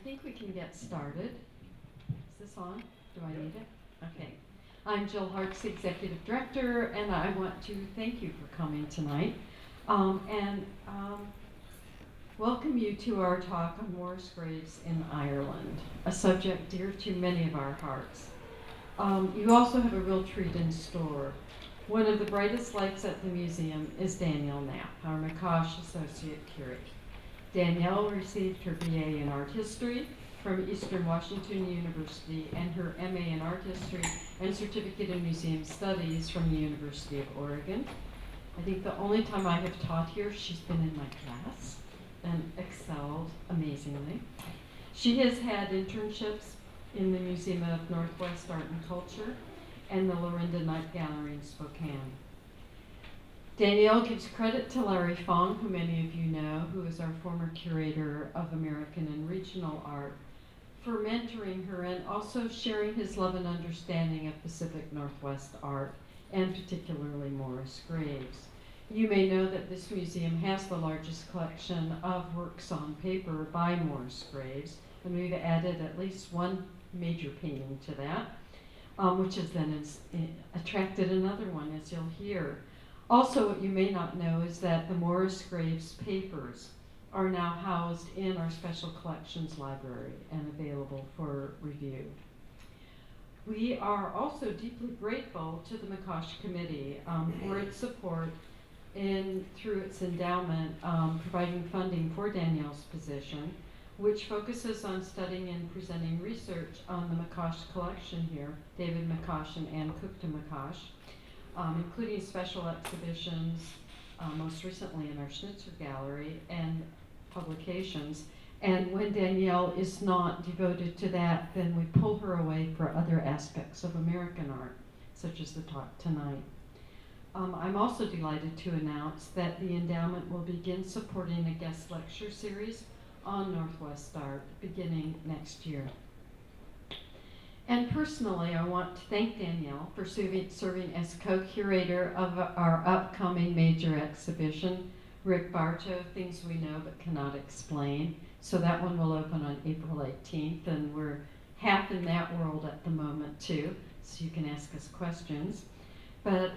think we can get started. Is this on? Do I need it? Okay. I'm Jill Hart's Executive Director, and I want to thank you for coming tonight and welcome you to our talk on Morris graves in Ireland, a subject dear to many of our hearts. You also have a real treat in store. One of the brightest lights at the museum is Danielle Knapp, our McCosh Associate Curator. Danielle received her BA in Art History from Eastern Washington University and her MA in Art History and Certificate in Museum Studies from the University of Oregon. I think the only time I have taught here, she's been in my class and excelled amazingly. She has had internships in the Museum of Northwest Art and Culture and the Lorinda Knight Gallery in Spokane. Danielle gives credit to Larry Fong, who many of you know, who is our former curator of American and regional art, for mentoring her and also sharing his love and understanding of Pacific Northwest art, and particularly Morris graves. You may know that this museum has the largest collection of works on paper by Morris graves, and we've added at least one major painting to that, which has then attracted another one, as you'll hear. Also, what you may not know is that the Morris graves papers are now housed in our Special Collections Library and available for review. We are also deeply grateful to the McCosh Committee for its support through its endowment, providing funding for Danielle's position, which focuses on studying and presenting research on the McCosh collection here, David McCosh and Ann Cookta McCosh, including special exhibitions, most recently in our Schnitzer gallery, and publications. And when Danielle is not devoted to that, then we pull her away for other aspects of American art, such as the talk tonight. I'm also delighted to announce that the endowment will begin supporting a guest lecture series on Northwest art beginning next year. And personally, I want to thank Danielle for serving as co-curator of our upcoming major exhibition, Rick Bartow, Things We Know But Cannot Explain. So that one will open on April 18th, and we're half in that world at the moment too, so you can ask us questions. But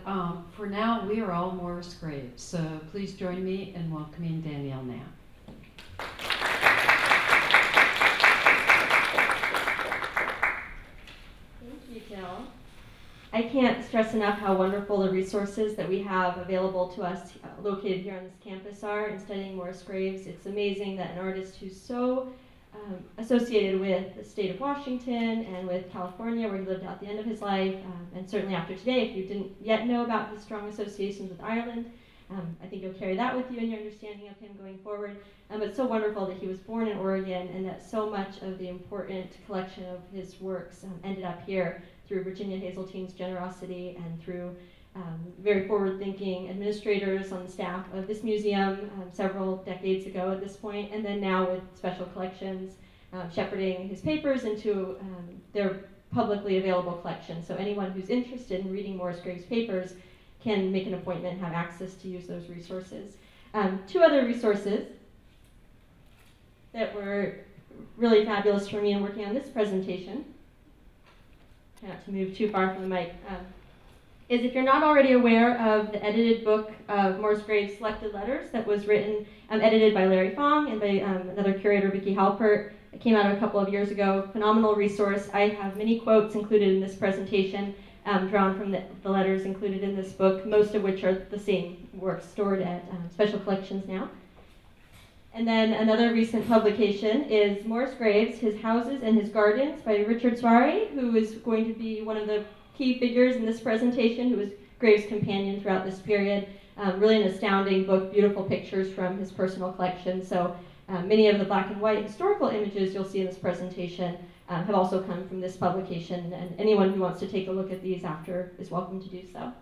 for now, we are all Morris graves, so please join me in welcoming Danielle Knapp. I can't stress enough how wonderful the resources that we have available to us located here on this campus are in studying Morris graves. It's amazing that an artist who's so associated with the state of Washington and with California, where he lived out the end of his life, and certainly after today, if you didn't yet know about his strong associations with Ireland, I think you'll carry that with you in your understanding of him going forward. It's so wonderful that he was born in Oregon and that so much of the important collection of his works ended up here through Virginia Hazeltine's generosity and through very forward-thinking administrators on the staff of this museum several decades ago at this point, and then now with Special Collections shepherding his papers into their publicly available collection. So anyone who's interested in reading Morris graves' papers can make an appointment and have access to use those resources. Two other resources that were really fabulous for me in working on this presentation, try not to move too far from the mic, is if you're not already aware of the edited book of Morris graves' selected letters that was written, edited by Larry Fong and by another curator, Vicki Halpert. It came out a couple of years ago, phenomenal resource. I have many quotes included in this presentation, drawn from the letters included in this book, most of which are the same works stored at Special Collections now. And then another recent publication is Morris Graves, His Houses and His Gardens by Richard Soare, who is going to be one of the key figures in this presentation, who was Graves' companion throughout this period. Really an astounding book, beautiful pictures from his personal collection. So many of the black and white historical images you'll see in this presentation have also come from this publication, and anyone who wants to take a look at these after is welcome to do so.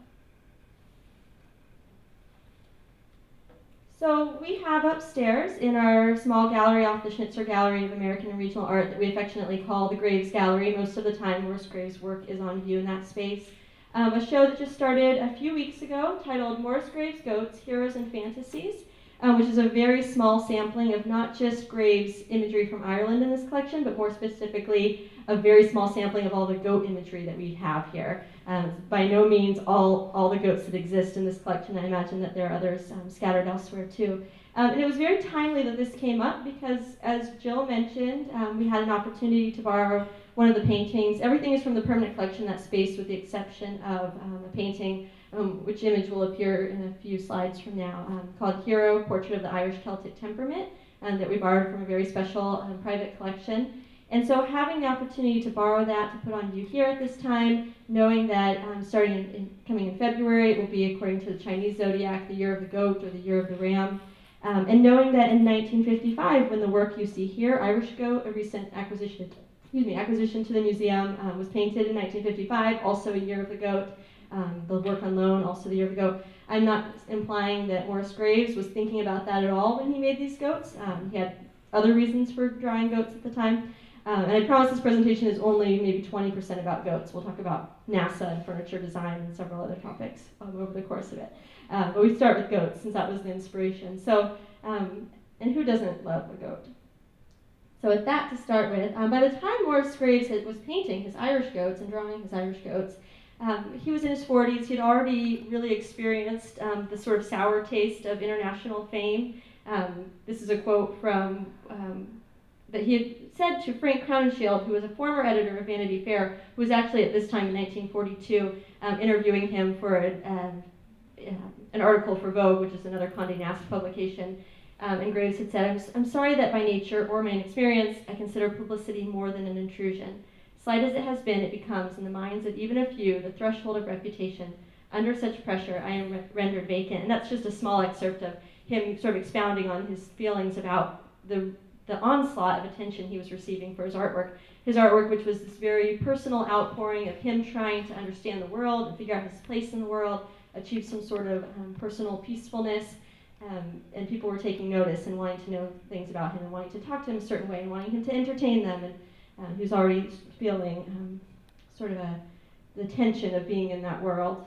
So we have upstairs in our small gallery off the Schnitzer Gallery of American and Regional Art that we affectionately call the Graves Gallery. Most of the time, Morris Graves' work is on view in that space. A show that just started a few weeks ago titled Morris Graves' Goats, Heroes and Fantasies. which is a very small sampling of not just Graves' imagery from Ireland in this collection, but more specifically a very small sampling of all the goat imagery that we have here. By no means all the goats that exist in this collection. I imagine that there are others scattered elsewhere too. And it was very timely that this came up because, as Jill mentioned, we had an opportunity to borrow one of the paintings. Everything is from the permanent collection, that space, with the exception of a painting, which image will appear in a few slides from now, called Hero, Portrait of the Irish Celtic Temperament, that we borrowed from a very special private collection. And so having the opportunity to borrow that to put on view here at this time, knowing that coming in February, it will be according to the Chinese zodiac, the year of the goat or the year of the ram, and knowing that in 1955, when the work you see here, Irish Goat, a recent acquisition to the museum, was painted in 1955, also a year of the goat. The work on loan, also the year of the goat. I'm not implying that Morris Graves was thinking about that at all when he made these goats. He had other reasons for drawing goats at the time. And I promise this presentation is only maybe 20% about goats. We'll talk about NASA and furniture design and several other topics over the course of it. But we start with goats since that was the inspiration. So, and who doesn't love a goat? So with that to start with, by the time Morris Graves was painting his Irish goats and drawing his Irish goats, he was in his 40s. He'd already really experienced the sort of sour taste of international fame. This is a quote from that he had said to Frank Crowninshield, who was a former editor of Vanity Fair, who was actually at this time in 1942 interviewing him for an article for Vogue, which is another Condé Nast publication. And Graves had said, I'm sorry that by nature or my experience, I consider publicity more than an intrusion. Slight as it has been, it becomes, in the minds of even a few, the threshold of reputation. Under such pressure, I am rendered vacant. And that's just a small excerpt of him sort of expounding on his feelings about the onslaught of attention he was receiving for his artwork. His artwork, which was this very personal outpouring of him trying to understand the world and figure out his place in the world, achieve some sort of personal peacefulness, and people were taking notice and wanting to know things about him and wanting to talk to him a certain way and wanting him to entertain them. And he was already feeling sort of the tension of being in that world.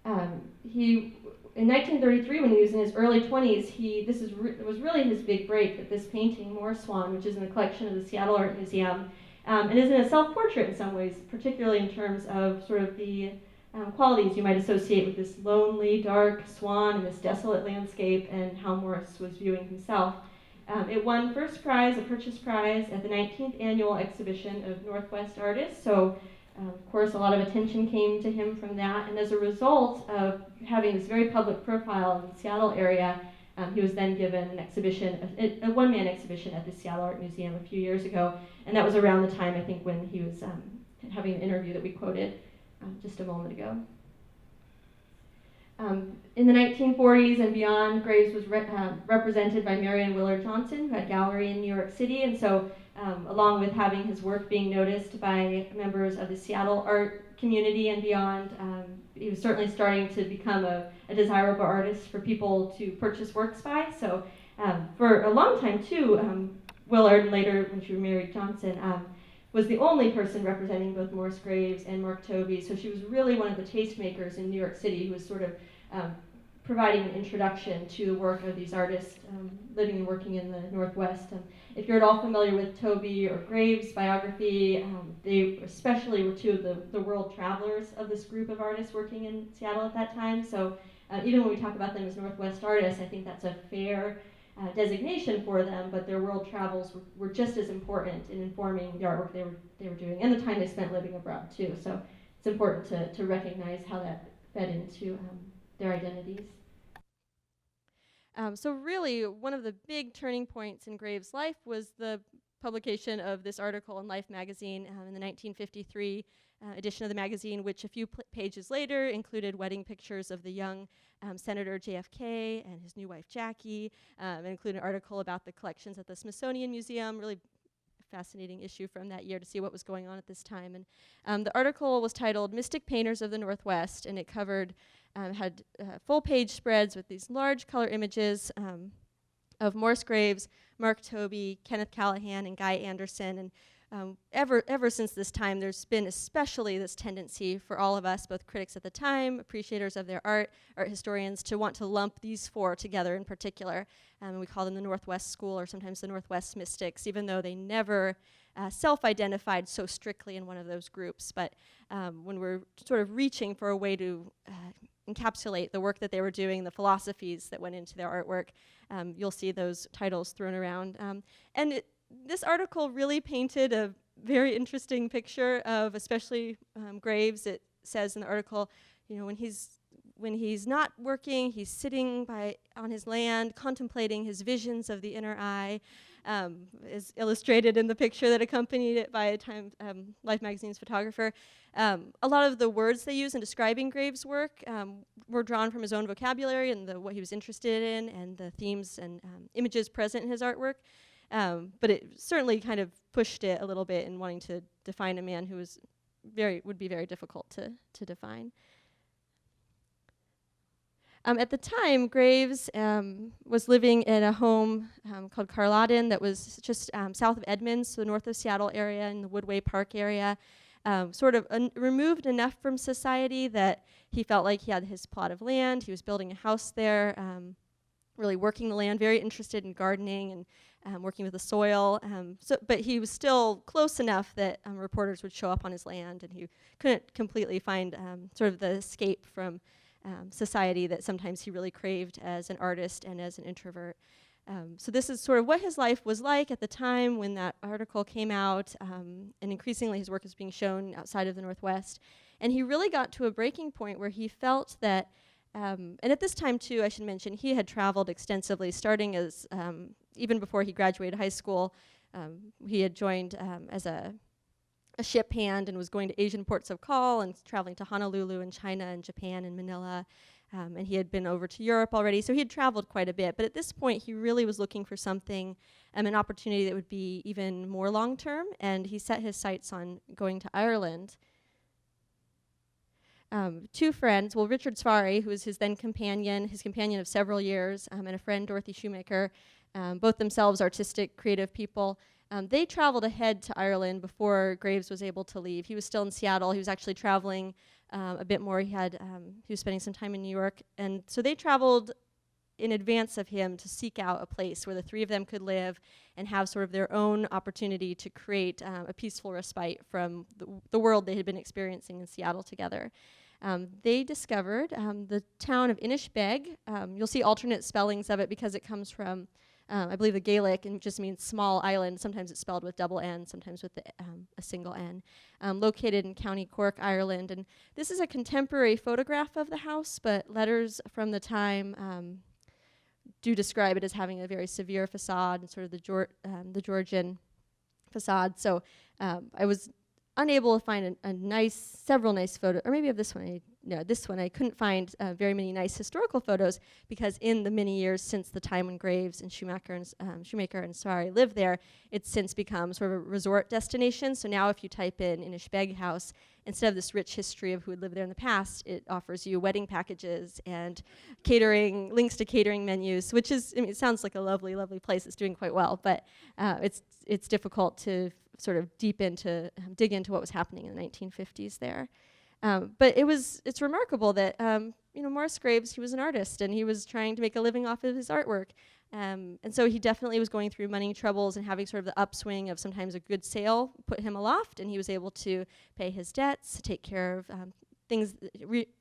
In 1933, when he was in his early 20s, was really his big break, that this painting, Moor Swan, which is in the collection of the Seattle Art Museum, and is in a self-portrait in some ways, particularly in terms of sort of the qualities you might associate with this lonely, dark swan in this desolate landscape and how Morris was viewing himself. It won first prize, a purchase prize, at the 19th annual exhibition of Northwest Artists, so of course, a lot of attention came to him from that, and as a result of having this very public profile in the Seattle area, he was then given an exhibition, a one-man exhibition at the Seattle Art Museum a few years ago, and that was around the time, I think, when he was having an interview that we quoted just a moment ago. In the 1940s and beyond, Graves was represented by Marion Willard Johnson, who had a gallery in New York City, and so along with having his work being noticed by members of the Seattle art community and beyond, he was certainly starting to become a desirable artist for people to purchase works by. So for a long time too, Willard, and later when she married Johnson, was the only person representing both Morris Graves and Mark Tobey. So she was really one of the tastemakers in New York City who was sort of providing an introduction to the work of these artists living and working in the Northwest. If you're at all familiar with Tobey or Graves' biography, they especially were two of the world travelers of this group of artists working in Seattle at that time. So even when we talk about them as Northwest artists, I think that's a fair designation for them, but their world travels were just as important in informing the artwork they were doing and the time they spent living abroad too. So it's important to recognize how that fed into their identities. So really, one of the big turning points in Graves' life was the publication of this article in Life magazine in the 1953 edition of the magazine, which a few pages later included wedding pictures of the young Senator JFK and his new wife Jackie, and included an article about the collections at the Smithsonian Museum, really fascinating issue from that year to see what was going on at this time. And the article was titled Mystic Painters of the Northwest, and it covered had full page spreads with these large color images of Morris Graves, Mark Tobey, Kenneth Callahan, and Guy Anderson. And ever since this time, there's been especially this tendency for all of us, both critics at the time, appreciators of their art historians, to want to lump these four together in particular. We call them the Northwest School, or sometimes the Northwest Mystics, even though they never self-identified so strictly in one of those groups. But when we're sort of reaching for a way to encapsulate the work that they were doing, the philosophies that went into their artwork, you'll see those titles thrown around. This article really painted a very interesting picture of, especially Graves. It says in the article, when he's not working, he's sitting on his land, contemplating his visions of the inner eye, is illustrated in the picture that accompanied it by Life magazine's photographer. A lot of the words they use in describing Graves' work were drawn from his own vocabulary and what he was interested in, and the themes and images present in his artwork. But it certainly kind of pushed it a little bit in wanting to define a man who would be very difficult to define. At the time, Graves was living in a home called Carloden that was just south of Edmonds, so north of Seattle area, in the Woodway Park area, sort of removed enough from society that he felt like he had his plot of land. He was building a house there, really working the land, very interested in gardening and working with the soil. But he was still close enough that reporters would show up on his land, and he couldn't completely find sort of the escape from society that sometimes he really craved as an artist and as an introvert. So this is sort of what his life was like at the time when that article came out, and increasingly his work is being shown outside of the Northwest. And he really got to a breaking point where he felt that, and at this time too, I should mention, he had traveled extensively, starting as, even before he graduated high school, he had joined as a ship hand and was going to Asian ports of call and traveling to Honolulu and China and Japan and Manila. And he had been over to Europe already, so he had traveled quite a bit. But at this point, he really was looking for something, an opportunity that would be even more long-term, and he set his sights on going to Ireland. Two friends, Richard Svari, who was his then companion of several years, and a friend, Dorothy Shoemaker, both themselves artistic, creative people. They traveled ahead to Ireland before Graves was able to leave. He was still in Seattle. He was actually traveling a bit more. He was spending some time in New York. And so they traveled in advance of him to seek out a place where the three of them could live and have sort of their own opportunity to create a peaceful respite from the world they had been experiencing in Seattle together. They discovered the town of Inishbeg. You'll see alternate spellings of it because it comes from I believe the Gaelic, and just means small island. Sometimes it's spelled with double N, sometimes with a single N. Located in County Cork, Ireland. And this is a contemporary photograph of the house, but letters from the time do describe it as having a very severe facade and sort of the Georgian facade. So I was unable to find several nice photos, or maybe of this one. This one I couldn't find very many nice historical photos, because in the many years since the time when Graves and Shoemaker and Svari lived there, it's since become sort of a resort destination. So now if you type in Inishbeg House, instead of this rich history of who had lived there in the past, it offers you wedding packages and catering, links to catering menus, which is, it sounds like a lovely, lovely place. It's doing quite well, but it's difficult to sort of dig into what was happening in the 1950s there. But it's remarkable that Morris Graves, he was an artist and he was trying to make a living off of his artwork, and so he definitely was going through money troubles, and having sort of the upswing of sometimes a good sale put him aloft, and he was able to pay his debts, take care of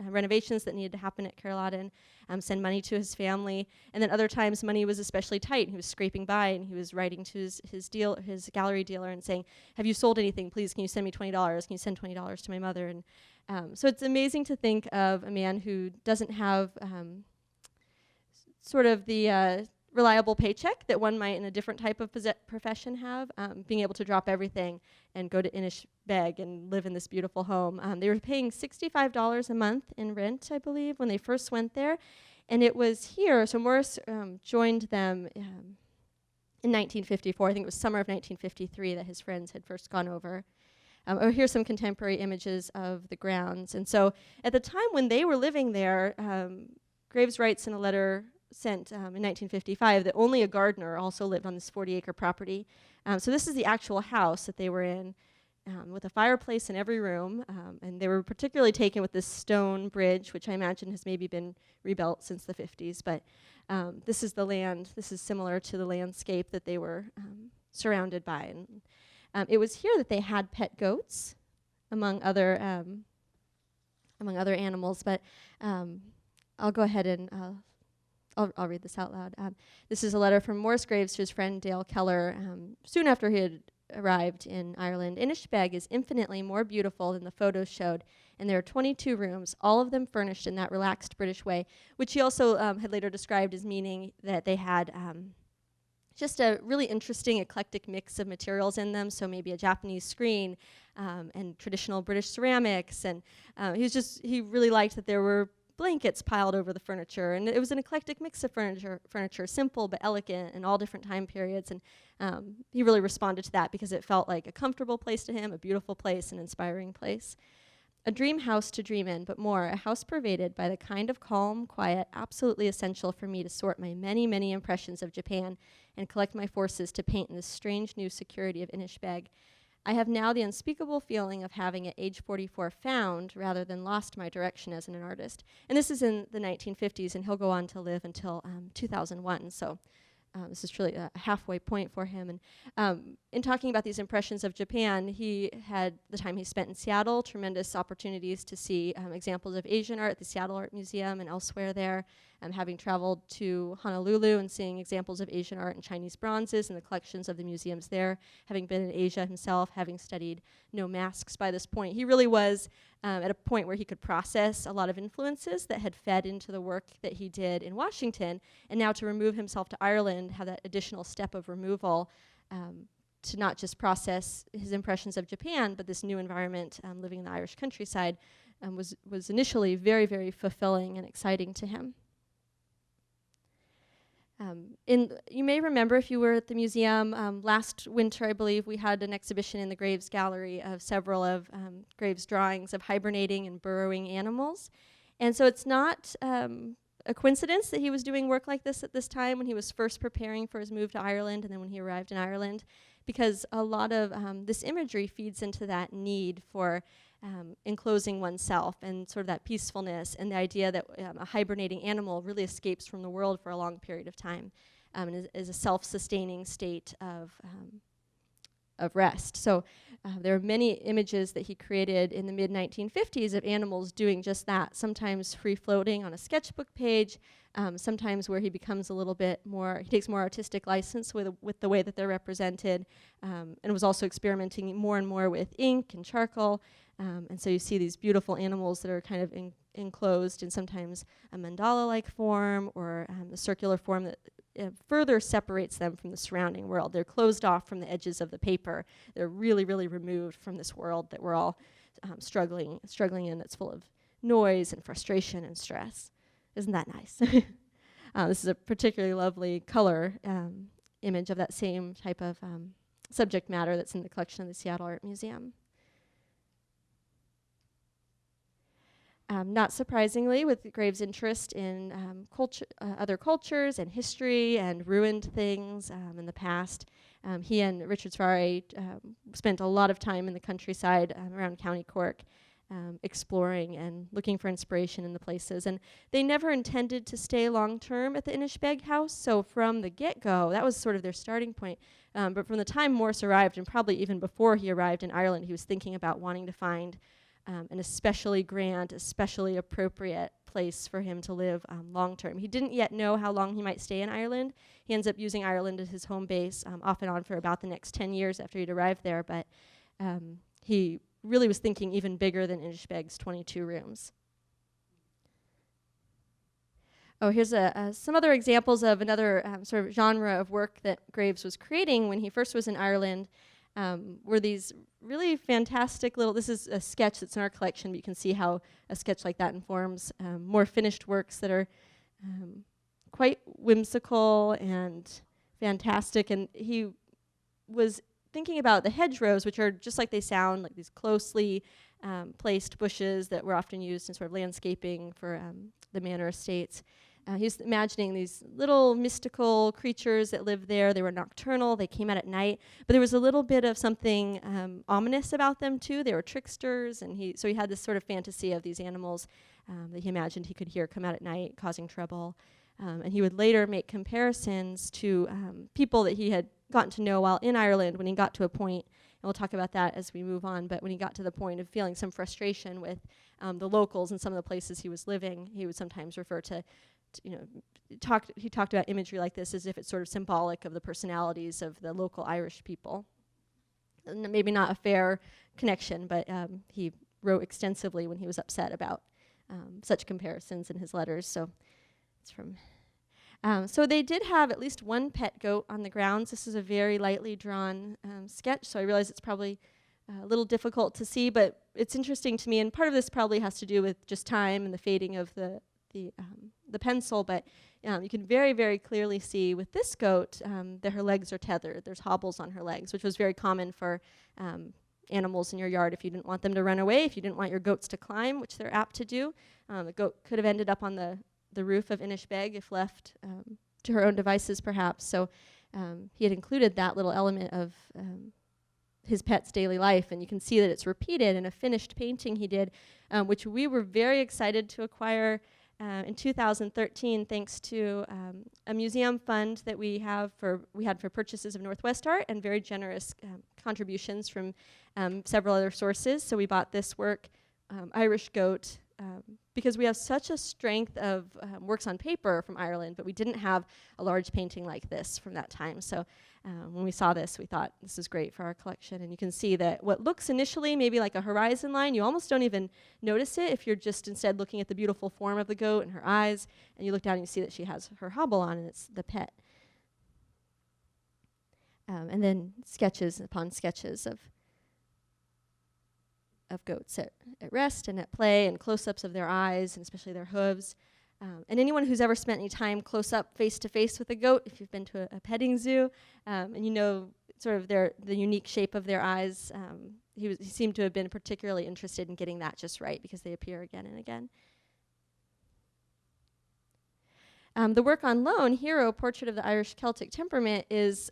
renovations that needed to happen at Carloden, send money to his family, and then other times money was especially tight and he was scraping by, and he was writing to his gallery dealer and saying, "Have you sold anything? Please, can you send me $20? Can you send $20 to my mother?" And so it's amazing to think of a man who doesn't have sort of the reliable paycheck that one might in a different type of profession have, being able to drop everything and go to Inishbeg and live in this beautiful home. They were paying $65 a month in rent, I believe, when they first went there. And it was here, so Morris joined them in 1954. I think it was summer of 1953 that his friends had first gone over. Here's some contemporary images of the grounds. And so at the time when they were living there, Graves writes in a letter sent in 1955 that only a gardener also lived on this 40-acre property. So this is the actual house that they were in, with a fireplace in every room, and they were particularly taken with this stone bridge, which I imagine has maybe been rebuilt since the 50s, but this is the land, this is similar to the landscape that they were surrounded by. And it was here that they had pet goats, among other animals, but I'll go ahead and I'll read this out loud. This is a letter from Morris Graves to his friend Dale Keller soon after he had arrived in Ireland. Inishbeg is infinitely more beautiful than the photos showed, and there are 22 rooms, all of them furnished in that relaxed British way, which he also had later described as meaning that they had just a really interesting eclectic mix of materials in them, so maybe a Japanese screen and traditional British ceramics, and he really liked that there were blankets piled over the furniture, and it was an eclectic mix of furniture, simple but elegant in all different time periods, and he really responded to that because it felt like a comfortable place to him, a beautiful place, an inspiring place. A dream house to dream in, but more, a house pervaded by the kind of calm, quiet, absolutely essential for me to sort my many, many impressions of Japan and collect my forces to paint in this strange new security of Inishbeg. I have now the unspeakable feeling of having at age 44 found rather than lost my direction as an artist. And this is in the 1950s, and he'll go on to live until 2001. So this is truly a halfway point for him. And in talking about these impressions of Japan, he had, the time he spent in Seattle, tremendous opportunities to see examples of Asian art at the Seattle Art Museum and elsewhere there, having traveled to Honolulu and seeing examples of Asian art and Chinese bronzes in the collections of the museums there, having been in Asia himself, having studied no masks by this point. He really was at a point where he could process a lot of influences that had fed into the work that he did in Washington, and now to remove himself to Ireland, have that additional step of removal to not just process his impressions of Japan, but this new environment living in the Irish countryside was initially very, very fulfilling and exciting to him. You may remember, if you were at the museum last winter, I believe, we had an exhibition in the Graves Gallery of several of Graves' drawings of hibernating and burrowing animals. And so it's not a coincidence that he was doing work like this at this time when he was first preparing for his move to Ireland and then when he arrived in Ireland, because a lot of this imagery feeds into that need for enclosing oneself and sort of that peacefulness and the idea that a hibernating animal really escapes from the world for a long period of time and is a self-sustaining state of rest. So there are many images that he created in the mid-1950s of animals doing just that, sometimes free-floating on a sketchbook page, sometimes where he becomes a little bit more, he takes more artistic license with the way that they're represented, and was also experimenting more and more with ink and charcoal. And so you see these beautiful animals that are kind of enclosed in sometimes a mandala-like form or a circular form that further separates them from the surrounding world. They're closed off from the edges of the paper. They're really, really removed from this world that we're all struggling in, that's full of noise and frustration and stress. Isn't that nice? This is a particularly lovely color image of that same type of subject matter that's in the collection of the Seattle Art Museum. Not surprisingly, with Graves' interest in other cultures and history and ruined things in the past, he and Richard Sfari spent a lot of time in the countryside around County Cork, exploring and looking for inspiration in the places. And they never intended to stay long-term at the Inishbeg house, so from the get-go, that was sort of their starting point. But from the time Morse arrived, and probably even before he arrived in Ireland, he was thinking about wanting to find an especially grand, especially appropriate place for him to live long-term. He didn't yet know how long he might stay in Ireland. He ends up using Ireland as his home base off and on for about the next 10 years after he'd arrived there, but he really was thinking even bigger than Inishbeg's 22 rooms. Oh, here's some other examples of another sort of genre of work that Graves was creating when he first was in Ireland. Were these really fantastic little, this is a sketch that's in our collection, but you can see how a sketch like that informs more finished works that are quite whimsical and fantastic. And he was thinking about the hedgerows, which are just like they sound, like these closely placed bushes that were often used in sort of landscaping for the manor estates. he was imagining these little mystical creatures that lived there. They were nocturnal. They came out at night. But there was a little bit of something ominous about them, too. They were tricksters. And so he had this sort of fantasy of these animals that he imagined he could hear come out at night, causing trouble. And he would later make comparisons to people that he had gotten to know while in Ireland when he got to a point, and we'll talk about that as we move on, but when he got to the point of feeling some frustration with the locals and some of the places he was living, he would sometimes refer to he talked about imagery like this as if it's sort of symbolic of the personalities of the local Irish people. And maybe not a fair connection, but he wrote extensively when he was upset about such comparisons in his letters. So it's from. So they did have at least one pet goat on the grounds. This is a very lightly drawn sketch, so I realize it's probably a little difficult to see, but it's interesting to me, and part of this probably has to do with just time and the fading of the pencil, but you can very, very clearly see with this goat that her legs are tethered. There's hobbles on her legs, which was very common for animals in your yard if you didn't want them to run away, if you didn't want your goats to climb, which they're apt to do. The goat could have ended up on the roof of Inishbeg if left to her own devices, perhaps. So he had included that little element of his pet's daily life, and you can see that it's repeated in a finished painting he did, which we were very excited to acquire in 2013, thanks to a museum fund that we had for purchases of Northwest Art and very generous contributions from several other sources. So we bought this work, Irish Goat, because we have such a strength of works on paper from Ireland, but we didn't have a large painting like this from that time. So when we saw this, we thought this is great for our collection. And you can see that what looks initially maybe like a horizon line, you almost don't even notice it if you're just instead looking at the beautiful form of the goat and her eyes, and you look down and you see that she has her hobble on, and it's the pet. And then sketches upon sketches of goats at rest and at play, and close-ups of their eyes, and especially their hooves. And anyone who's ever spent any time close up, face-to-face with a goat, if you've been to a petting zoo, and you know sort of the unique shape of their eyes, he seemed to have been particularly interested in getting that just right, because they appear again and again. The work on loan, Hero, Portrait of the Irish Celtic Temperament, is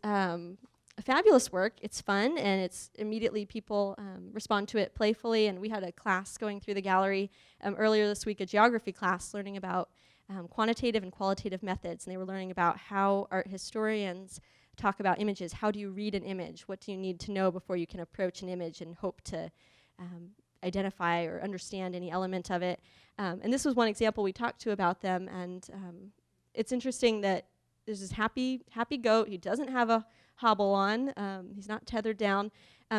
a fabulous work. It's fun, and it's immediately people respond to it playfully. And we had a class going through the gallery earlier this week, a geography class, learning about quantitative and qualitative methods. And they were learning about how art historians talk about images. How do you read an image? What do you need to know before you can approach an image and hope to identify or understand any element of it? And this was one example we talked to about them. And it's interesting that there's this happy goat. He doesn't have a hobble on. He's not tethered down.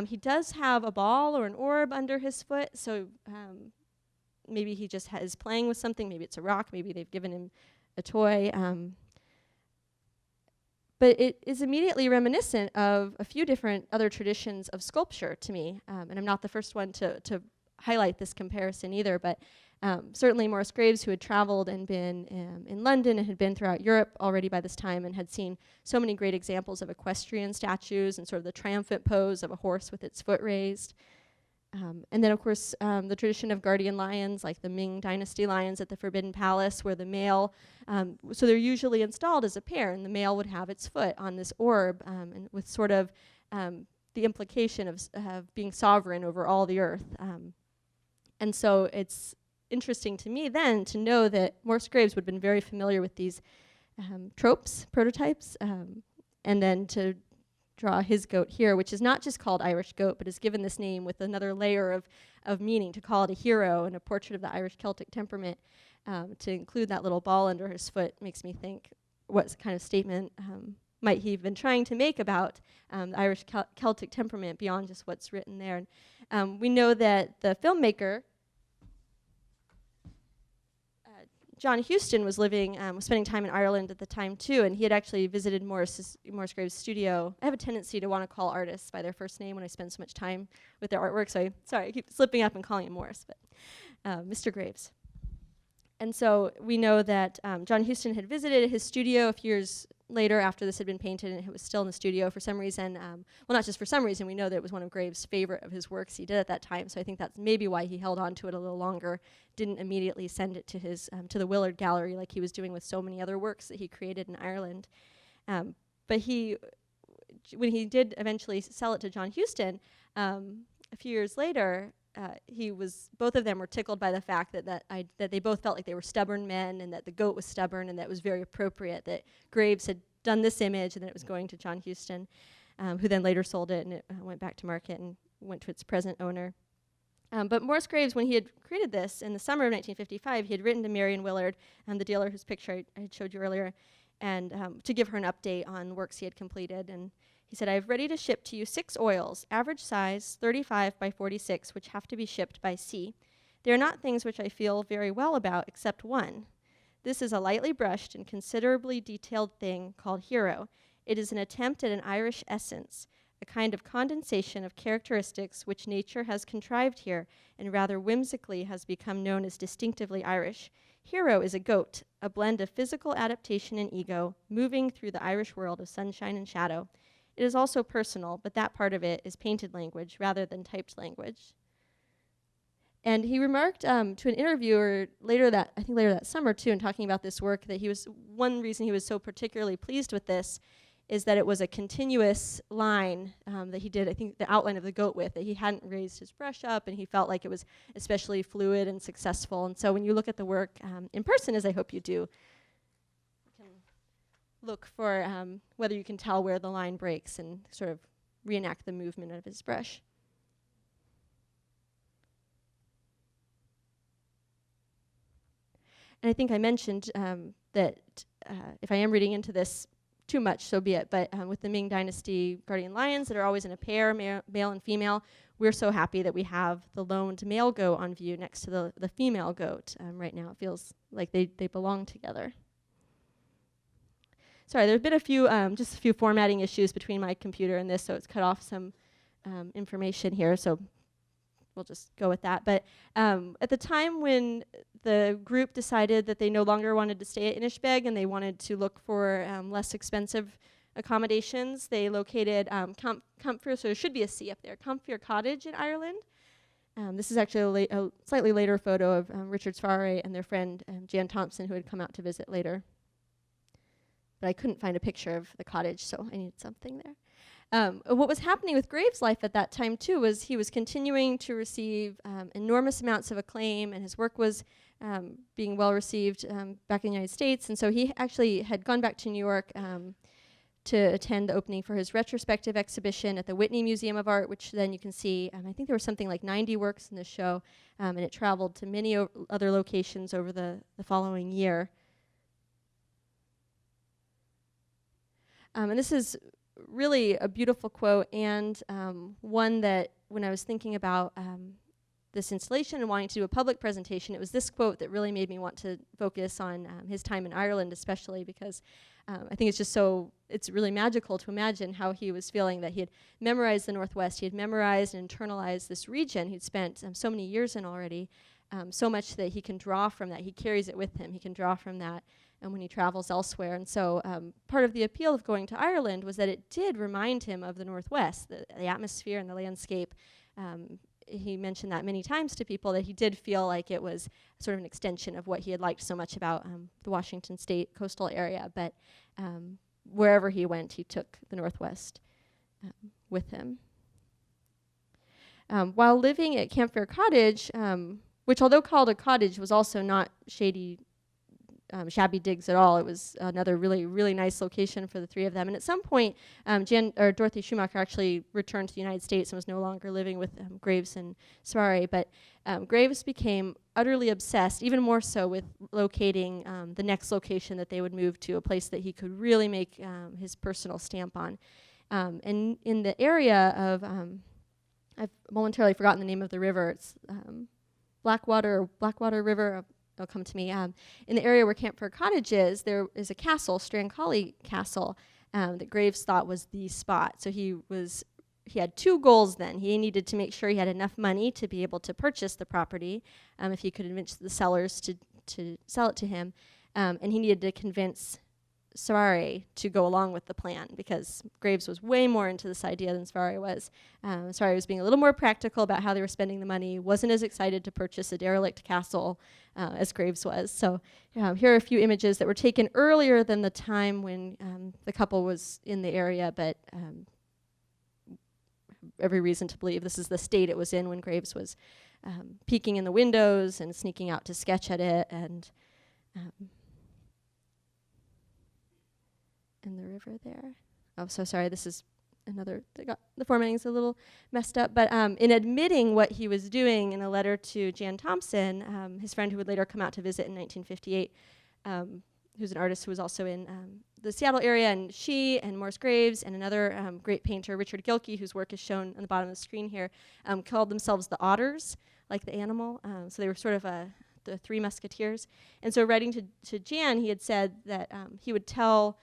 He does have a ball or an orb under his foot, so maybe he just is playing with something. Maybe it's a rock. Maybe they've given him a toy. But it is immediately reminiscent of a few different other traditions of sculpture to me, and I'm not the first one to highlight this comparison either, but certainly Morris Graves, who had traveled and been in London and had been throughout Europe already by this time and had seen so many great examples of equestrian statues and sort of the triumphant pose of a horse with its foot raised. And then, of course, the tradition of guardian lions, like the Ming Dynasty lions at the Forbidden Palace, where the male, so they're usually installed as a pair, and the male would have its foot on this orb, and with sort of the implication of being sovereign over all the earth. And so it's interesting to me then to know that Morris Graves would have been very familiar with these tropes, prototypes, and then to draw his goat here, which is not just called Irish Goat, but is given this name with another layer of meaning, to call it a hero and a portrait of the Irish Celtic temperament. To include that little ball under his foot makes me think, what kind of statement might he have been trying to make about the Irish Celtic temperament beyond just what's written there. And we know that the filmmaker, John Huston, was spending time in Ireland at the time too, and he had actually visited Morris Graves' studio. I have a tendency to want to call artists by their first name when I spend so much time with their artwork, so I keep slipping up and calling him Morris, but Mr. Graves. And so we know that John Huston had visited his studio a few years later, after this had been painted and it was still in the studio for some reason, well, not just for some reason, we know that it was one of Graves' favorite of his works he did at that time, so I think that's maybe why he held on to it a little longer, didn't immediately send it to his to the Willard Gallery like he was doing with so many other works that he created in Ireland. But when he did eventually sell it to John Huston, a few years later, both of them were tickled by the fact that they both felt like they were stubborn men, and that the goat was stubborn, and that it was very appropriate that Graves had done this image and then it was going to John Huston, who then later sold it, and it went back to market and went to its present owner. But Morris Graves, when he had created this in the summer of 1955, he had written to Marion Willard, the dealer whose picture I had showed you earlier, and to give her an update on works he had completed. And he said, "I have ready to ship to you 6 oils, average size, 35 by 46, which have to be shipped by sea. They are not things which I feel very well about, except one. This is a lightly brushed and considerably detailed thing called Hero. It is an attempt at an Irish essence, a kind of condensation of characteristics which nature has contrived here, and rather whimsically has become known as distinctively Irish. Hero is a goat, a blend of physical adaptation and ego, moving through the Irish world of sunshine and shadow. It is also personal, but that part of it is painted language rather than typed language." And he remarked to an interviewer later that summer too, in talking about this work, that one reason he was so particularly pleased with this is that it was a continuous line that he did, I think, the outline of the goat with, that he hadn't raised his brush up, and he felt like it was especially fluid and successful. And so when you look at the work in person, as I hope you do, you can look for whether you can tell where the line breaks and sort of reenact the movement of his brush. And I think I mentioned that if I am reading into this too much, so be it. But with the Ming Dynasty guardian lions that are always in a pair, male and female, we're so happy that we have the loned male goat on view next to the female goat right now. It feels like they belong together. Sorry, there have been just a few formatting issues between my computer and this, so it's cut off some information here, so we'll just go with that. But at the time when the group decided that they no longer wanted to stay at Inishbeg and they wanted to look for less expensive accommodations, they located Comfir, so there should be a C up there, Comfir Cottage in Ireland. This is actually a slightly later photo of Richard Sfarre and their friend Jan Thompson, who had come out to visit later. But I couldn't find a picture of the cottage, so I needed something there. What was happening with Graves' life at that time, too, was he was continuing to receive enormous amounts of acclaim, and his work was being well received back in the United States. And so he actually had gone back to New York to attend the opening for his retrospective exhibition at the Whitney Museum of Art, which then you can see, I think there were something like 90 works in the show, and it traveled to many other locations over the following year. And this is really a beautiful quote, and one that when I was thinking about this installation and wanting to do a public presentation, it was this quote that really made me want to focus on his time in Ireland, especially because I think it's really magical to imagine how he was feeling, that he had memorized the Northwest, he had memorized and internalized this region he'd spent so many years in already, so much that he can draw from that, he carries it with him, he can draw from that when he travels elsewhere. And so part of the appeal of going to Ireland was that it did remind him of the Northwest, the atmosphere and the landscape. He mentioned that many times to people, that he did feel like it was sort of an extension of what he had liked so much about the Washington State coastal area. But wherever he went, he took the Northwest with him. While living at Campfair Cottage, which although called a cottage was also not shabby digs at all. It was another really, really nice location for the three of them. And at some point, Dorothy Schumacher actually returned to the United States and was no longer living with Graves and Sfarre. But Graves became utterly obsessed, even more so with locating the next location that they would move to, a place that he could really make his personal stamp on. And in the area of, I've momentarily forgotten the name of the river. It's Blackwater River. It'll come to me. In the area where Campfair Cottage is, there is a castle, Strancolly Castle, that Graves thought was the spot. So he had two goals then. He needed to make sure he had enough money to be able to purchase the property, if he could convince the sellers to sell it to him, and he needed to convince Savari to go along with the plan, because Graves was way more into this idea than Savari was. Savari was being a little more practical about how they were spending the money, wasn't as excited to purchase a derelict castle as Graves was. So here are a few images that were taken earlier than the time when the couple was in the area, but every reason to believe this is the state it was in when Graves was peeking in the windows and sneaking out to sketch at it, and in the river there. Oh, so sorry, this is another, the formatting's a little messed up, but in admitting what he was doing in a letter to Jan Thompson, his friend who would later come out to visit in 1958, who's an artist who was also in the Seattle area, and she and Morris Graves and another great painter, Richard Gilkey, whose work is shown on the bottom of the screen here, called themselves the Otters, like the animal. So they were sort of the Three Musketeers. And so writing to Jan, he had said that he would tell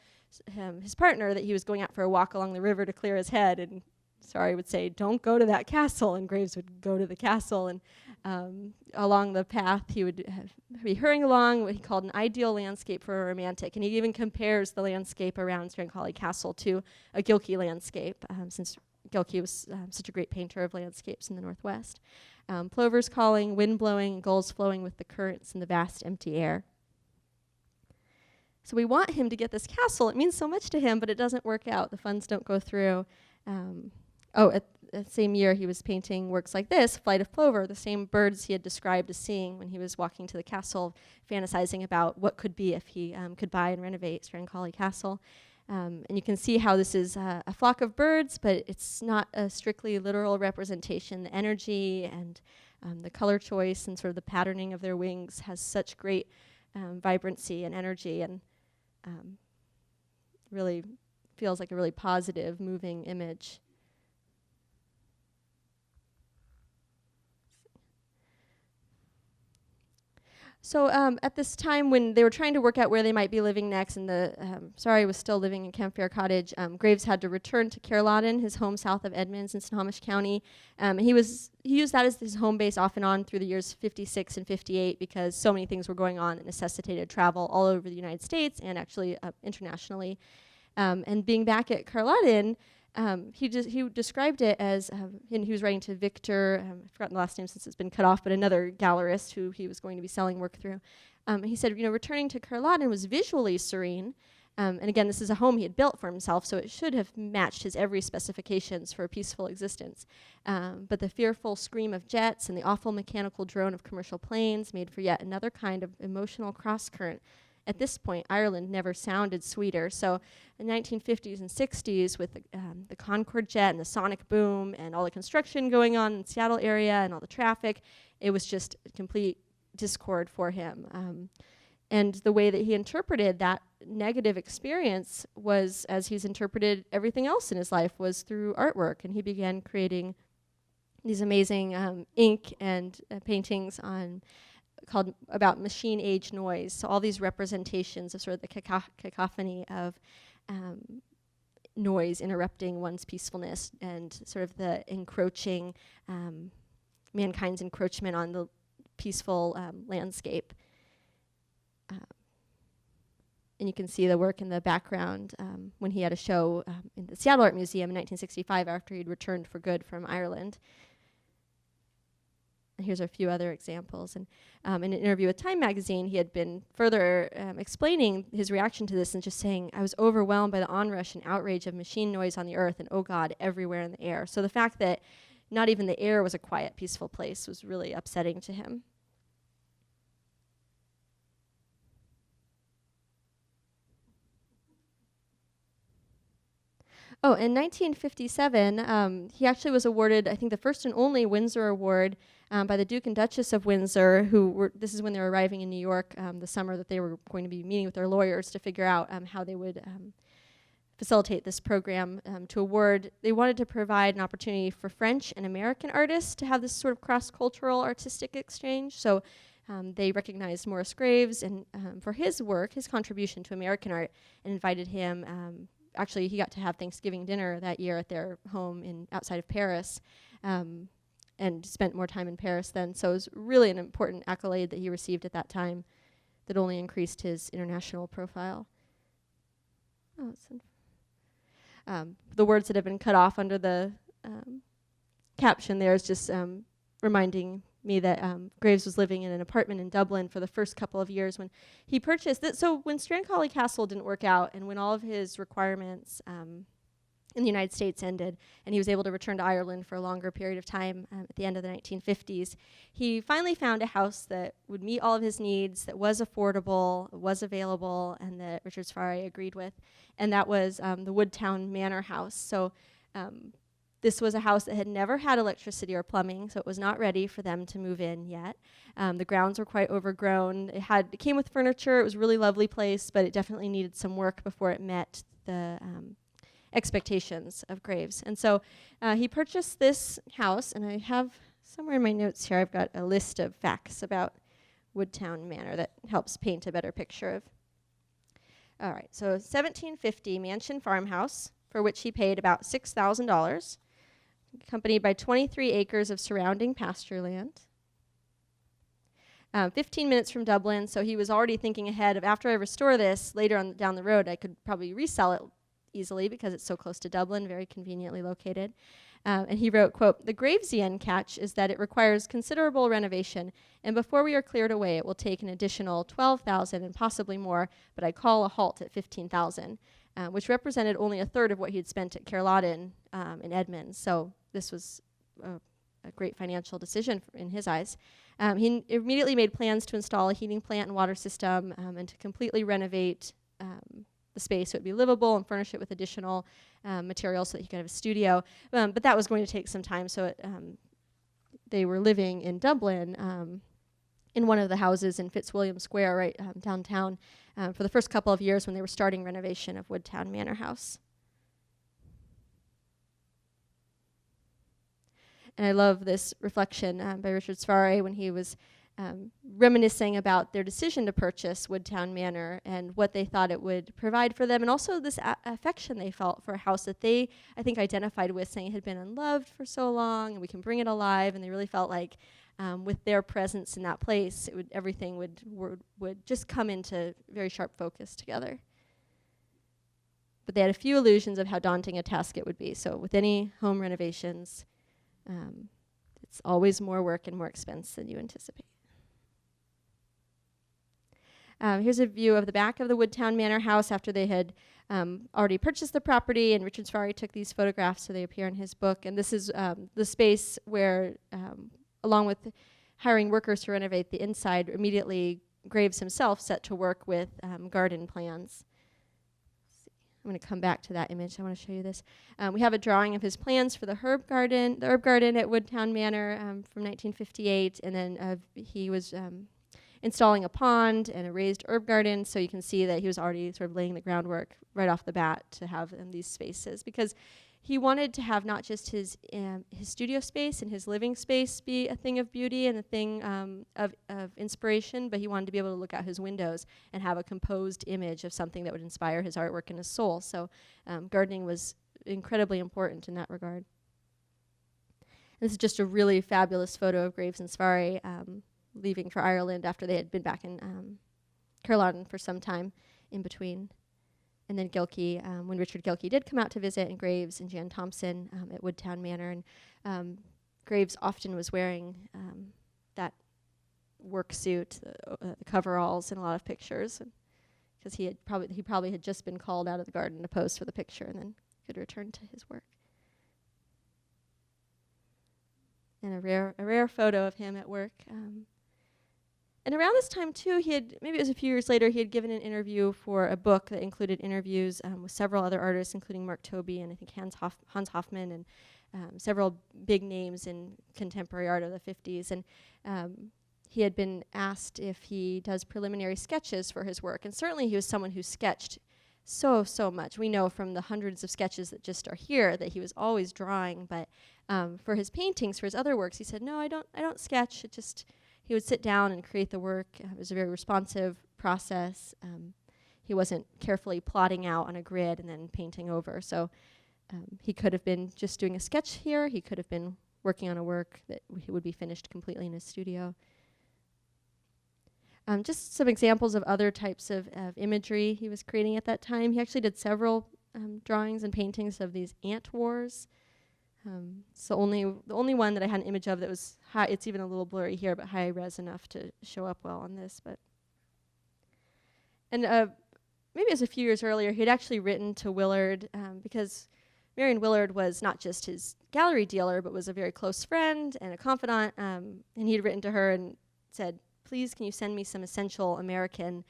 his partner that he was going out for a walk along the river to clear his head, and Savari would say, "Don't go to that castle," and Graves would go to the castle, and along the path he would be hurrying along what he called an ideal landscape for a romantic, and he even compares the landscape around Strathclyde Castle to a Gilkey landscape, since Gilkey was such a great painter of landscapes in the Northwest. Plovers calling, wind blowing, gulls flowing with the currents in the vast empty air. So we want him to get this castle. It means so much to him, but it doesn't work out. The funds don't go through. At the same year, he was painting works like this, Flight of Plover, the same birds he had described as seeing when he was walking to the castle, fantasizing about what could be if he could buy and renovate Strathclyde Castle. And you can see how this is a flock of birds, but it's not a strictly literal representation. The energy and the color choice and sort of the patterning of their wings has such great vibrancy and energy, and really feels like a really positive, moving image. So at this time when they were trying to work out where they might be living next, and Savari was still living in Campfire Cottage, Graves had to return to Caerlauden, his home south of Edmonds in Snohomish County. He used that as his home base off and on through the years 56 and 58 because so many things were going on that necessitated travel all over the United States and actually internationally. And being back at Caerlauden, he described it as, and he was writing to Victor, I've forgotten the last name since it's been cut off, but another gallerist who he was going to be selling work through. He said, returning to Caerlauden was visually serene. And again, this is a home he had built for himself, so it should have matched his every specifications for a peaceful existence. But the fearful scream of jets and the awful mechanical drone of commercial planes made for yet another kind of emotional cross-current. At this point, Ireland never sounded sweeter. So in the 1950s and 60s, with the Concorde jet and the sonic boom and all the construction going on in the Seattle area and all the traffic, it was just complete discord for him. And the way that he interpreted that negative experience was, as he's interpreted everything else in his life, was through artwork. And he began creating these amazing ink and paintings called about machine age noise. So all these representations of sort of the cacophony of noise interrupting one's peacefulness and sort of the encroaching, mankind's encroachment on the peaceful landscape. And you can see the work in the background when he had a show in the Seattle Art Museum in 1965 after he'd returned for good from Ireland. And here's a few other examples. And in an interview with Time magazine, he had been further explaining his reaction to this and just saying, "I was overwhelmed by the onrush and outrage of machine noise on the earth and, oh God, everywhere in the air." So the fact that not even the air was a quiet, peaceful place was really upsetting to him. Oh, in 1957, he actually was awarded, I think, the first and only Windsor Award by the Duke and Duchess of Windsor, this is when they were arriving in New York the summer that they were going to be meeting with their lawyers to figure out how they would facilitate this program to award. They wanted to provide an opportunity for French and American artists to have this sort of cross-cultural artistic exchange. So they recognized Morris Graves and for his work, his contribution to American art, and invited him. Actually, he got to have Thanksgiving dinner that year at their home outside of Paris, and spent more time in Paris then. So it was really an important accolade that he received at that time that only increased his international profile. Oh, the words that have been cut off under the caption there is just reminding me that Graves was living in an apartment in Dublin for the first couple of years when he purchased it. So when Strathclyde Castle didn't work out and when all of his requirements in the United States ended and he was able to return to Ireland for a longer period of time at the end of the 1950s, he finally found a house that would meet all of his needs, that was affordable, was available, and that Richard Safari agreed with. And that was the Woodtown Manor house. So this was a house that had never had electricity or plumbing, so it was not ready for them to move in yet. The grounds were quite overgrown. It came with furniture. It was a really lovely place, but it definitely needed some work before it met the expectations of Graves. And so he purchased this house, and I have somewhere in my notes here, I've got a list of facts about Woodtown Manor that helps paint a better picture of. All right, so 1750 mansion farmhouse, for which he paid about $6,000, accompanied by 23 acres of surrounding pasture land. 15 minutes from Dublin, so he was already thinking ahead of, after I restore this, later on down the road, I could probably resell it easily because it's so close to Dublin, very conveniently located. And he wrote, quote, "The Gravesian catch is that it requires considerable renovation, and before we are cleared away, it will take an additional 12,000 and possibly more, but I call a halt at 15,000, which represented only a third of what he had spent at Caerladen in Edmonds. So this was a great financial decision in his eyes. He immediately made plans to install a heating plant and water system and to completely renovate the space so it would be livable and furnish it with additional materials so that he could have a studio. But that was going to take some time, so they were living in Dublin in one of the houses in Fitzwilliam Square, right downtown, for the first couple of years when they were starting renovation of Woodtown Manor House. And I love this reflection by Richard Safari when he was reminiscing about their decision to purchase Woodtown Manor and what they thought it would provide for them, and also this affection they felt for a house that they, I think, identified with, saying it had been unloved for so long and we can bring it alive, and they really felt like with their presence in that place, everything would just come into very sharp focus together. But they had a few illusions of how daunting a task it would be. So with any home renovations, it's always more work and more expense than you anticipate. Here's a view of the back of the Woodtown Manor house after they had already purchased the property, and Richard Safari took these photographs so they appear in his book. And this is the space where, along with hiring workers to renovate the inside, immediately Graves himself set to work with garden plans. I'm going to come back to that image. I want to show you this. We have a drawing of his plans for the herb garden at Woodtown Manor from 1958, and then he was installing a pond and a raised herb garden, so you can see that he was already sort of laying the groundwork right off the bat to have these spaces, because he wanted to have not just his studio space and his living space be a thing of beauty and a thing of inspiration, but he wanted to be able to look out his windows and have a composed image of something that would inspire his artwork and his soul. So gardening was incredibly important in that regard. This is just a really fabulous photo of Graves and Safari leaving for Ireland after they had been back in Caerladen for some time in between. And then Gilkey, when Richard Gilkey did come out to visit, and Graves and Jan Thompson at Woodtown Manor. And Graves often was wearing that work suit, the coveralls in a lot of pictures, because he probably had just been called out of the garden to pose for the picture and then could return to his work. And a rare photo of him at work. And around this time, too, maybe it was a few years later, he had given an interview for a book that included interviews with several other artists, including Mark Tobey and I think Hans Hofmann, and several big names in contemporary art of the 50s. And he had been asked if he does preliminary sketches for his work. And certainly he was someone who sketched so much. We know from the hundreds of sketches that just are here that he was always drawing. But for his paintings, for his other works, he said, "No, I don't sketch. He would sit down and create the work. It was a very responsive process. He wasn't carefully plotting out on a grid and then painting over. So he could have been just doing a sketch here. He could have been working on a work that would be finished completely in his studio. Just some examples of other types of imagery he was creating at that time. He actually did several drawings and paintings of these ant wars. It's the only one that I had an image of that was high. It's even a little blurry here, but high res enough to show up well on this. And maybe it was a few years earlier, he had actually written to Willard because Marion Willard was not just his gallery dealer, but was a very close friend and a confidant. And he had written to her and said, "Please, can you send me some essential American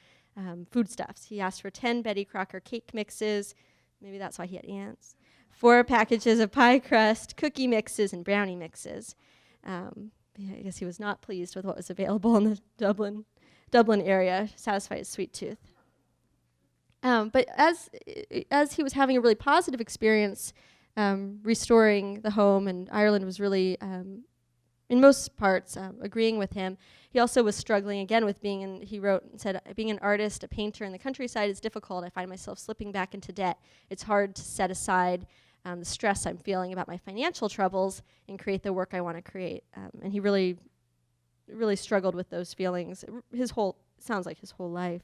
foodstuffs?" He asked for 10 Betty Crocker cake mixes. Maybe that's why he had ants. 4 packages of pie crust, cookie mixes, and brownie mixes. I guess he was not pleased with what was available in the Dublin area to satisfy his sweet tooth. But as he was having a really positive experience restoring the home, and Ireland was really, in most parts, agreeing with him, he also was struggling again with he wrote and said, "Being an artist, a painter in the countryside is difficult. I find myself slipping back into debt. It's hard to set aside the stress I'm feeling about my financial troubles and create the work I want to create." And he really, really struggled with those feelings. Sounds like his whole life.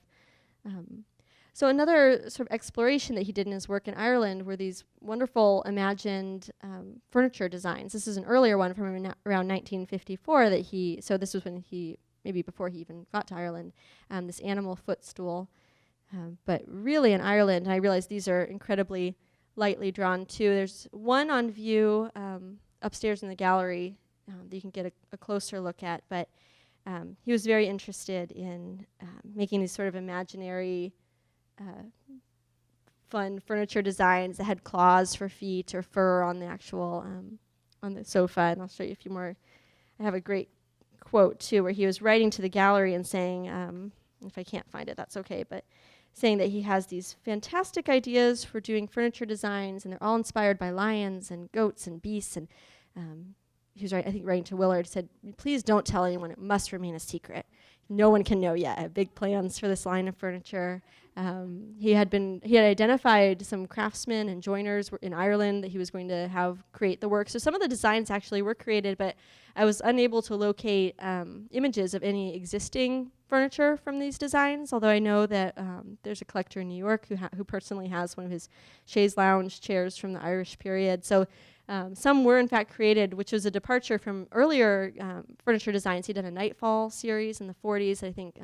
So another sort of exploration that he did in his work in Ireland were these wonderful imagined furniture designs. This is an earlier one from around 1954 so this was when maybe before he even got to Ireland, this animal footstool. But really in Ireland, and I realize these are incredibly lightly drawn too. There's one on view upstairs in the gallery that you can get a closer look at, but he was very interested in making these sort of imaginary fun furniture designs that had claws for feet or fur on the actual on the sofa. And I'll show you a few more. I have a great quote too where he was writing to the gallery and saying, if I can't find it, that's okay, but saying that he has these fantastic ideas for doing furniture designs, and they're all inspired by lions and goats and beasts. And he was writing to Willard, said, "Please don't tell anyone. It must remain a secret. No one can know yet. I have big plans for this line of furniture." He had identified some craftsmen and joiners in Ireland that he was going to have create the work. So some of the designs actually were created, but I was unable to locate images of any existing furniture from these designs, although I know that there's a collector in New York who personally has one of his chaise lounge chairs from the Irish period. So some were in fact created, which was a departure from earlier furniture designs. He did a Nightfall series in the 40s, I think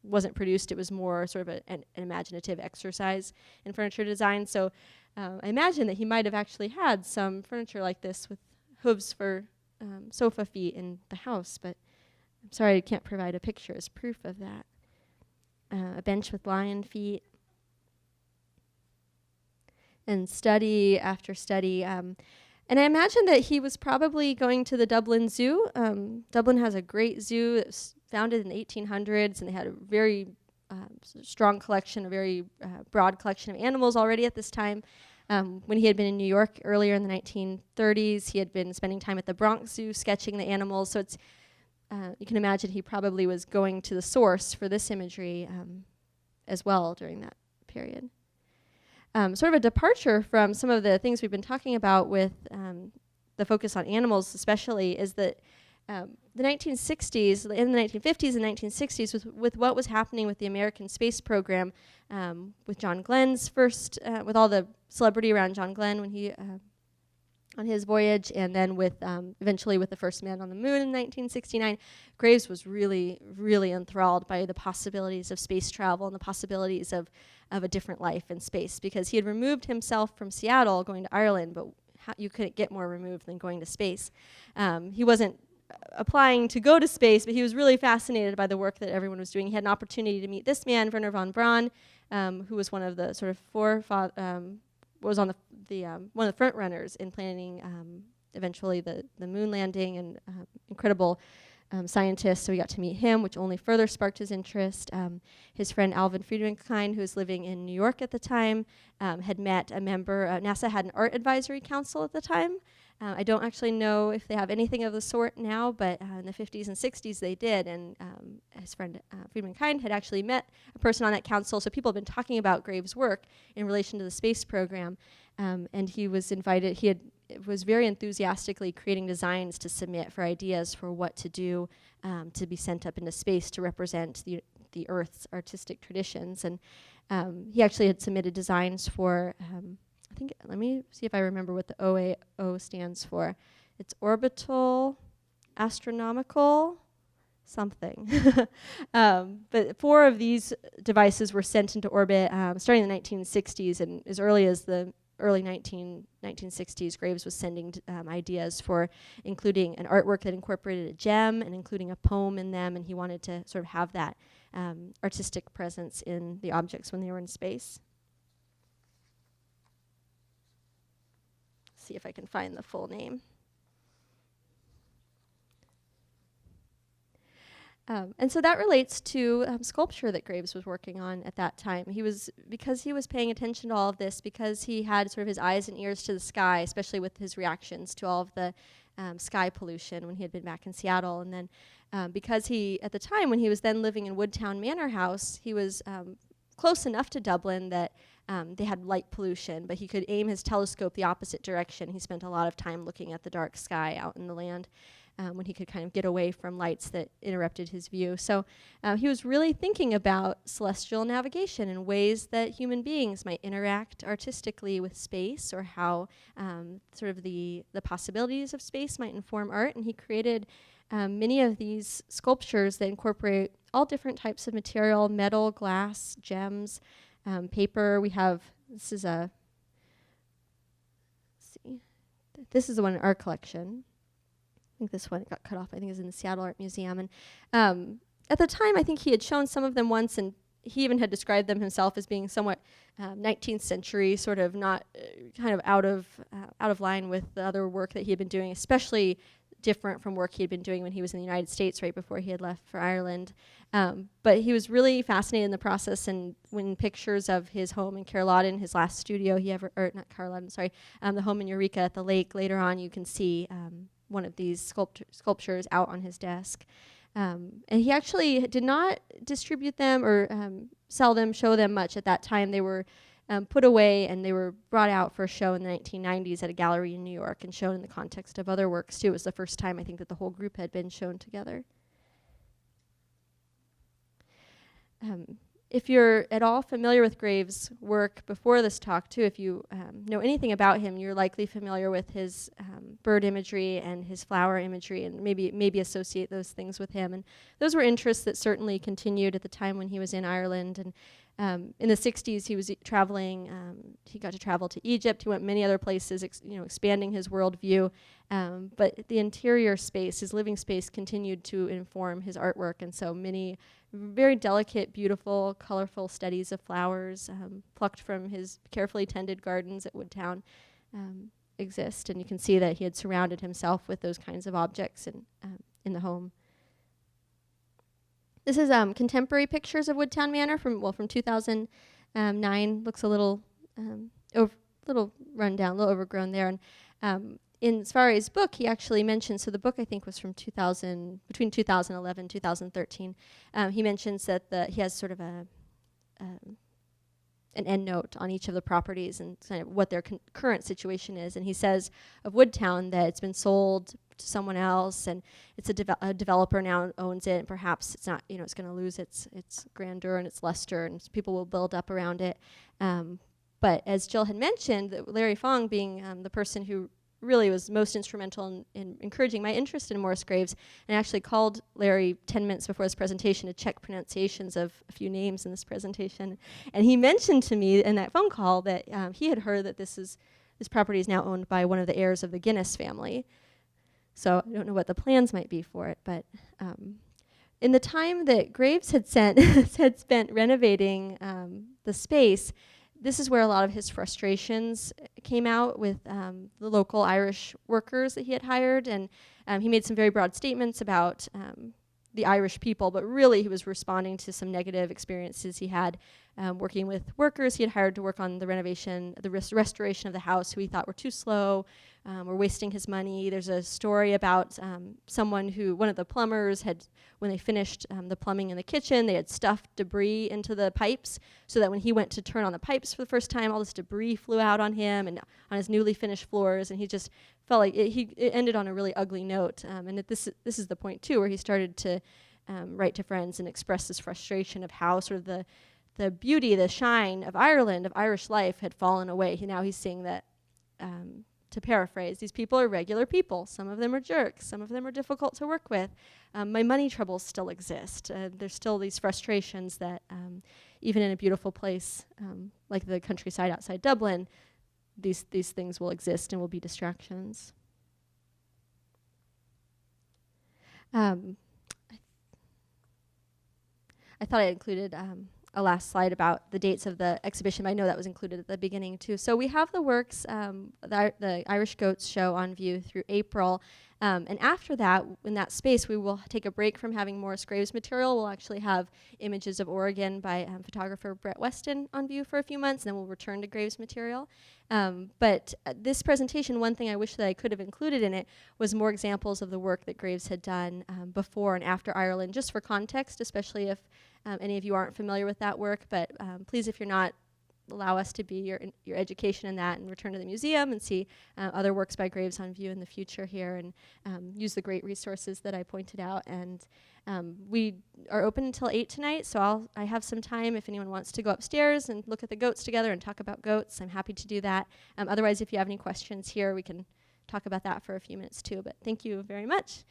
wasn't produced. It was more sort of an imaginative exercise in furniture design. So I imagine that he might have actually had some furniture like this with hooves for sofa feet in the house, but I'm sorry I can't provide a picture as proof of that. A bench with lion feet. And study after study. And I imagine that he was probably going to the Dublin Zoo. Dublin has a great zoo that was founded in the 1800s, and they had a very strong collection, a very broad collection of animals already at this time. When he had been in New York earlier in the 1930s, he had been spending time at the Bronx Zoo sketching the animals. So it's you can imagine he probably was going to the source for this imagery as well during that period. Sort of a departure from some of the things we've been talking about with the focus on animals especially is that the 1960s, in the 1950s and 1960s, with what was happening with the American space program, with John Glenn's first, with all the celebrity around John Glenn when he, on his voyage, and then with eventually with the first man on the moon in 1969, Graves was really, really enthralled by the possibilities of space travel and the possibilities of a different life in space, because he had removed himself from Seattle going to Ireland, but you couldn't get more removed than going to space. He wasn't applying to go to space, but he was really fascinated by the work that everyone was doing. He had an opportunity to meet this man, Wernher von Braun, who was one of the sort of was on one of the front runners in planning eventually the moon landing, and incredible scientist. So we got to meet him, which only further sparked his interest. His friend Alvin Friedrichshain, who was living in New York at the time, had met a member. NASA had an art advisory council at the time. I don't actually know if they have anything of the sort now, but in the 50s and 60s they did, and his friend Friedrichshain had actually met a person on that council, so people have been talking about Graves' work in relation to the space program, and he was invited. Was very enthusiastically creating designs to submit for ideas for what to do to be sent up into space to represent the Earth's artistic traditions. And he actually had submitted designs for, I think, let me see if I remember what the OAO stands for. It's orbital, astronomical, something. But 4 of these devices were sent into orbit starting in the 1960s, and as early as the early 1960s, Graves was sending ideas for including an artwork that incorporated a gem and including a poem in them, and he wanted to sort of have that artistic presence in the objects when they were in space. See if I can find the full name. And so that relates to sculpture that Graves was working on at that time. Because he was paying attention to all of this, because he had sort of his eyes and ears to the sky, especially with his reactions to all of the sky pollution when he had been back in Seattle. And then because he, at the time when he was then living in Woodtown Manor house, he was close enough to Dublin that they had light pollution, but he could aim his telescope the opposite direction. He spent a lot of time looking at the dark sky out in the land. When he could kind of get away from lights that interrupted his view. So he was really thinking about celestial navigation and ways that human beings might interact artistically with space, or how sort of the possibilities of space might inform art. And he created many of these sculptures that incorporate all different types of material: metal, glass, gems, paper. This is the one in our collection. I think this one got cut off. I think is in the Seattle Art Museum. And at the time, I think he had shown some of them once, and he even had described them himself as being somewhat 19th century, sort of not kind of out of line with the other work that he had been doing, especially different from work he had been doing when he was in the United States right before he had left for Ireland. But he was really fascinated in the process, and when pictures of his home in Carlotta, his last studio not Carlotta, sorry, the home in Eureka at the lake, later on you can see one of these sculptures out on his desk. And he actually did not distribute them or sell them, show them much at that time. They were put away, and they were brought out for a show in the 1990s at a gallery in New York and shown in the context of other works too. It was the first time I think that the whole group had been shown together. If you're at all familiar with Graves' work before this talk too, if you know anything about him, you're likely familiar with his bird imagery and his flower imagery, and maybe associate those things with him. And those were interests that certainly continued at the time when he was in Ireland. And in the 60s, he was traveling. He got to travel to Egypt. He went many other places, expanding his worldview. But the interior space, his living space, continued to inform his artwork. And so many very delicate, beautiful, colorful studies of flowers plucked from his carefully tended gardens at Woodtown exist. And you can see that he had surrounded himself with those kinds of objects in the home. This is contemporary pictures of Woodtown Manor from 2009. Looks a little run down, a little overgrown there. And in as far as his book, he actually mentions, so the book I think was from between 2011 and 2013. He mentions that he has sort of an end note on each of the properties and kind of what their current situation is. And he says of Woodtown that it's been sold to someone else, and it's a developer now owns it, and perhaps it's not, it's going to lose its grandeur and its luster, and people will build up around it. But as Jill had mentioned, Larry Fong being the person who really was most instrumental in encouraging my interest in Morris Graves, and I actually called Larry 10 minutes before this presentation to check pronunciations of a few names in this presentation. And he mentioned to me in that phone call that he had heard that this property is now owned by one of the heirs of the Guinness family. So I don't know what the plans might be for it, but in the time that Graves had spent renovating the space, this is where a lot of his frustrations came out with the local Irish workers that he had hired, and he made some very broad statements about the Irish people, but really he was responding to some negative experiences he had working with workers he had hired to work on the renovation, the restoration of the house, who he thought were too slow, were wasting his money. There's a story about one of the plumbers had, when they finished the plumbing in the kitchen, they had stuffed debris into the pipes so that when he went to turn on the pipes for the first time, all this debris flew out on him and on his newly finished floors, and he just felt like it ended on a really ugly note. And this is the point too, where he started to write to friends and express this frustration of how sort of the beauty, the shine of Ireland, of Irish life, had fallen away. Now he's seeing that, to paraphrase, these people are regular people. Some of them are jerks. Some of them are difficult to work with. My money troubles still exist. There's still these frustrations that even in a beautiful place like the countryside outside Dublin, these things will exist and will be distractions. I thought I included a last slide about the dates of the exhibition, but I know that was included at the beginning too. So we have the works, the Irish Goats show on view through April. And after that, in that space, we will take a break from having Morris Graves material. We'll actually have images of Oregon by photographer Brett Weston on view for a few months, and then we'll return to Graves material. But this presentation, one thing I wish that I could have included in it was more examples of the work that Graves had done before and after Ireland, just for context, especially if any of you aren't familiar with that work. But please, if you're not, allow us to be your education in that, and return to the museum and see other works by Graves on view in the future here, and use the great resources that I pointed out. And we are open until 8 tonight, so I have some time if anyone wants to go upstairs and look at the goats together and talk about goats. I'm happy to do that. Otherwise, if you have any questions here, we can talk about that for a few minutes too. But thank you very much.